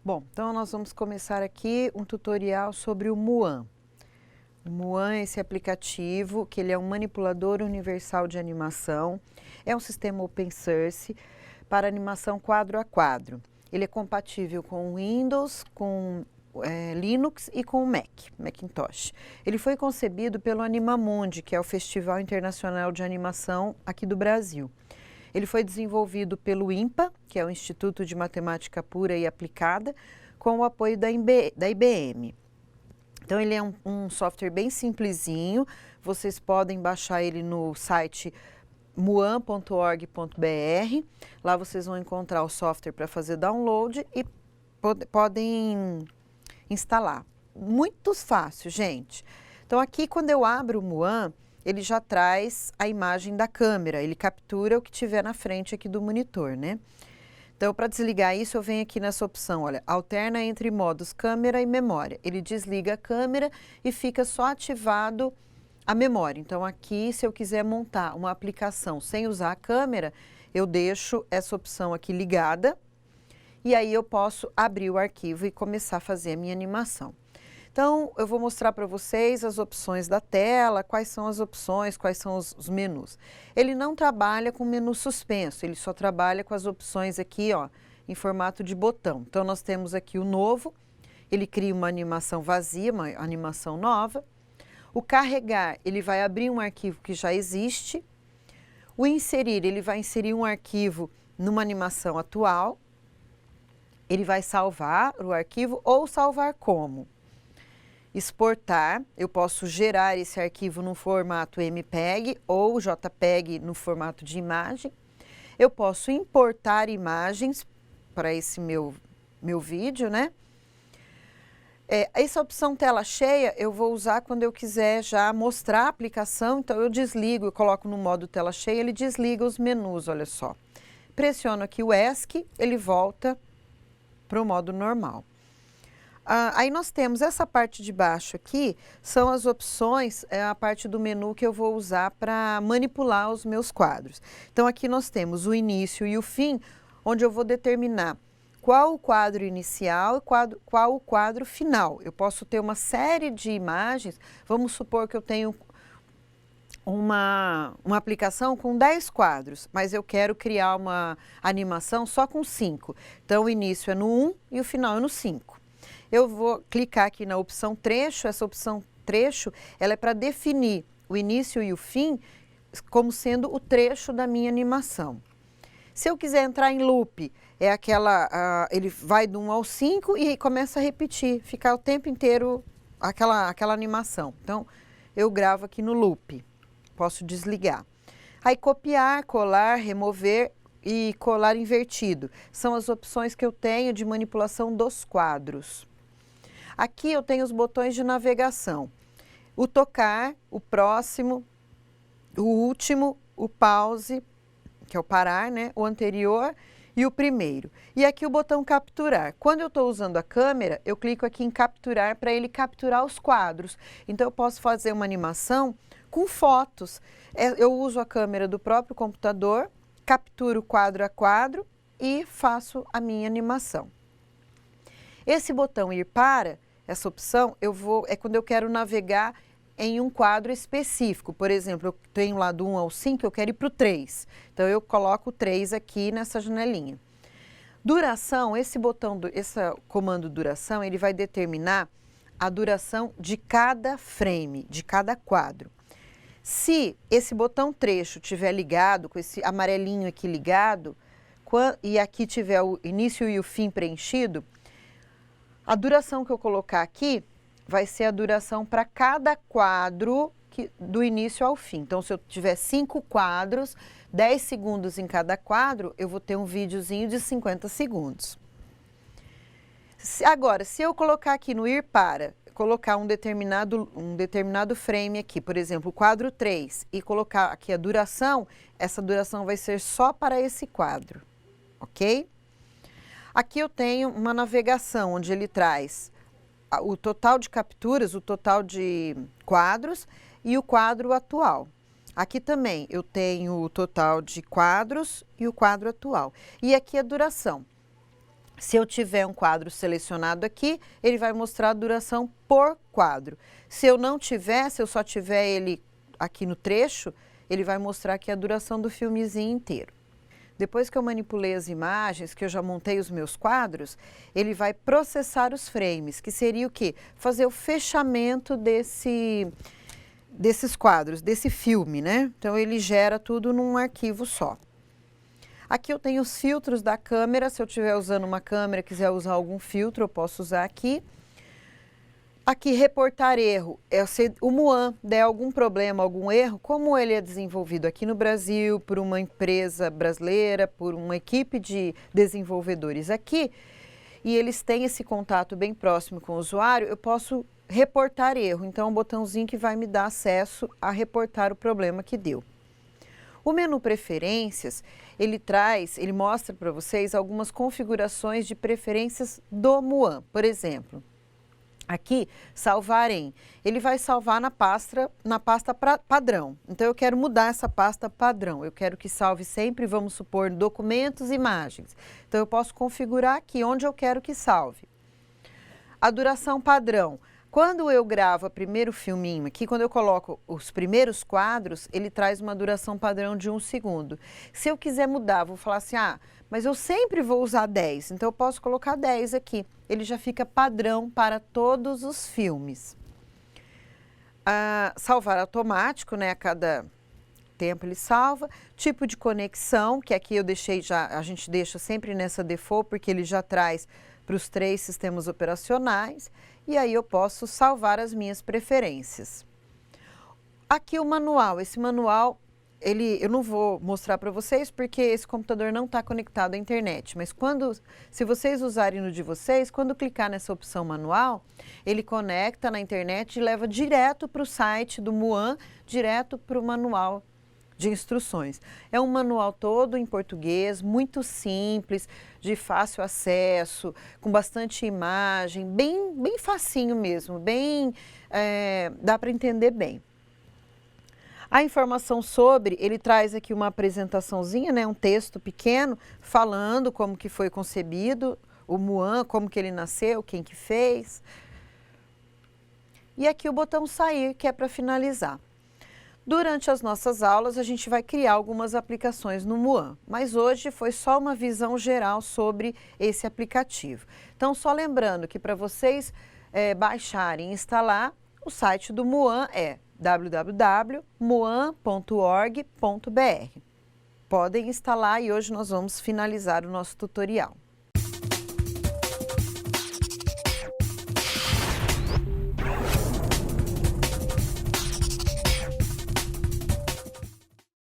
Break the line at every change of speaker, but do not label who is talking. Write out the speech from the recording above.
Bom, então nós vamos começar aqui um tutorial sobre o Muan. O Muan é esse aplicativo que ele é um manipulador universal de animação, é um sistema open source para animação quadro a quadro. Ele é compatível com Windows, com Linux e com o Macintosh. Ele foi concebido pelo Animamundi, que é o Festival Internacional de Animação aqui do Brasil. Ele foi desenvolvido pelo INPA, que é o Instituto de Matemática Pura e Aplicada, com o apoio da IBM. Então, ele é um software bem simplesinho, vocês podem baixar ele no site muan.org.br, lá vocês vão encontrar o software para fazer download e podem instalar. Muito fácil, gente. Então, aqui quando eu abro o Muan, ele já traz a imagem da câmera, ele captura o que tiver na frente aqui do monitor, né? Então, para desligar isso, eu venho aqui nessa opção, olha, alterna entre modos câmera e memória. Ele desliga a câmera e fica só ativado a memória. Então, aqui, se eu quiser montar uma aplicação sem usar a câmera, eu deixo essa opção aqui ligada e aí eu posso abrir o arquivo e começar a fazer a minha animação. Então, eu vou mostrar para vocês as opções da tela, quais são as opções, quais são os menus. Ele não trabalha com menu suspenso, ele só trabalha com as opções aqui, ó, em formato de botão. Então, nós temos aqui o novo, ele cria uma animação vazia, uma animação nova. O carregar, ele vai abrir um arquivo que já existe. O inserir, ele vai inserir um arquivo numa animação atual. Ele vai salvar o arquivo ou salvar como. Exportar, eu posso gerar esse arquivo no formato MPEG ou JPEG no formato de imagem. Eu posso importar imagens para esse meu vídeo, né? Essa opção tela cheia eu vou usar quando eu quiser já mostrar a aplicação, então eu desligo, eu coloco no modo tela cheia, ele desliga os menus, olha só. Pressiono aqui o ESC, ele volta para o modo normal. Aí nós temos essa parte de baixo aqui, são as opções, a parte do menu que eu vou usar para manipular os meus quadros. Então aqui nós temos o início e o fim, onde eu vou determinar qual o quadro inicial e qual o quadro final. Eu posso ter uma série de imagens, vamos supor que eu tenho uma aplicação com 10 quadros, mas eu quero criar uma animação só com 5. Então o início é no 1 e o final é no 5. Eu vou clicar aqui na opção trecho, essa opção trecho, ela é para definir o início e o fim como sendo o trecho da minha animação. Se eu quiser entrar em loop, ele vai do 1 ao 5 e começa a repetir, ficar o tempo inteiro aquela animação. Então, eu gravo aqui no loop, posso desligar. Aí copiar, colar, remover e colar invertido. São as opções que eu tenho de manipulação dos quadros. Aqui eu tenho os botões de navegação. O tocar, o próximo, o último, o pause, que é o parar, né? O anterior e o primeiro. E aqui o botão capturar. Quando eu estou usando a câmera, eu clico aqui em capturar para ele capturar os quadros. Então eu posso fazer uma animação com fotos. Eu uso a câmera do próprio computador, capturo quadro a quadro e faço a minha animação. Esse botão ir para, essa opção, é quando eu quero navegar em um quadro específico. Por exemplo, eu tenho lá do 1 ao 5, eu quero ir para o 3. Então, eu coloco o 3 aqui nessa janelinha. Duração, esse comando duração, ele vai determinar a duração de cada frame, de cada quadro. Se esse botão trecho estiver ligado, com esse amarelinho aqui ligado, e aqui tiver o início e o fim preenchido, a duração que eu colocar aqui vai ser a duração para cada quadro do início ao fim. Então, se eu tiver 5 quadros, 10 segundos em cada quadro, eu vou ter um videozinho de 50 segundos. Agora, se eu colocar aqui no ir para, colocar um determinado frame aqui, por exemplo, o quadro 3, e colocar aqui a duração, essa duração vai ser só para esse quadro, ok? Aqui eu tenho uma navegação, onde ele traz o total de capturas, o total de quadros e o quadro atual. Aqui também eu tenho o total de quadros e o quadro atual. E aqui a duração. Se eu tiver um quadro selecionado aqui, ele vai mostrar a duração por quadro. Se eu não tiver, se eu só tiver ele aqui no trecho, ele vai mostrar aqui a duração do filmezinho inteiro. Depois que eu manipulei as imagens, que eu já montei os meus quadros, ele vai processar os frames, que seria o quê? Fazer o fechamento desses quadros, desse filme, né? Então ele gera tudo num arquivo só. Aqui eu tenho os filtros da câmera, se eu estiver usando uma câmera, quiser usar algum filtro, eu posso usar aqui. Aqui, reportar erro, se o Muan der algum problema, algum erro, como ele é desenvolvido aqui no Brasil, por uma empresa brasileira, por uma equipe de desenvolvedores aqui, e eles têm esse contato bem próximo com o usuário, eu posso reportar erro. Então, é um botãozinho que vai me dar acesso a reportar o problema que deu. O menu Preferências, ele mostra para vocês algumas configurações de preferências do Muan. Por exemplo, aqui, salvar em, ele vai salvar na pasta padrão. Então, eu quero mudar essa pasta padrão. Eu quero que salve sempre, vamos supor, documentos e imagens. Então, eu posso configurar aqui onde eu quero que salve. A duração padrão. Quando eu gravo o primeiro filminho aqui, quando eu coloco os primeiros quadros, ele traz uma duração padrão de 1 segundo. Se eu quiser mudar, vou falar assim, mas eu sempre vou usar 10, então eu posso colocar 10 aqui. Ele já fica padrão para todos os filmes. Salvar automático, né? A cada tempo ele salva. Tipo de conexão, que aqui eu deixei a gente deixa sempre nessa default, porque ele já traz para os 3 sistemas operacionais. E aí eu posso salvar as minhas preferências. Aqui o manual. Esse manual, eu não vou mostrar para vocês porque esse computador não está conectado à internet. Mas se vocês usarem no de vocês, quando clicar nessa opção manual, ele conecta na internet e leva direto para o site do Muan, direto para o manual de instruções. É um manual todo em português, muito simples, de fácil acesso, com bastante imagem, bem facinho mesmo, dá para entender bem. A informação sobre, ele traz aqui uma apresentaçãozinha, né, um texto pequeno, falando como que foi concebido o Muan, como que ele nasceu, quem que fez. E aqui o botão sair, que é para finalizar. Durante as nossas aulas, a gente vai criar algumas aplicações no Muan, mas hoje foi só uma visão geral sobre esse aplicativo. Então, só lembrando que para vocês baixarem e instalar, o site do Muan é www.muan.org.br. Podem instalar e hoje nós vamos finalizar o nosso tutorial.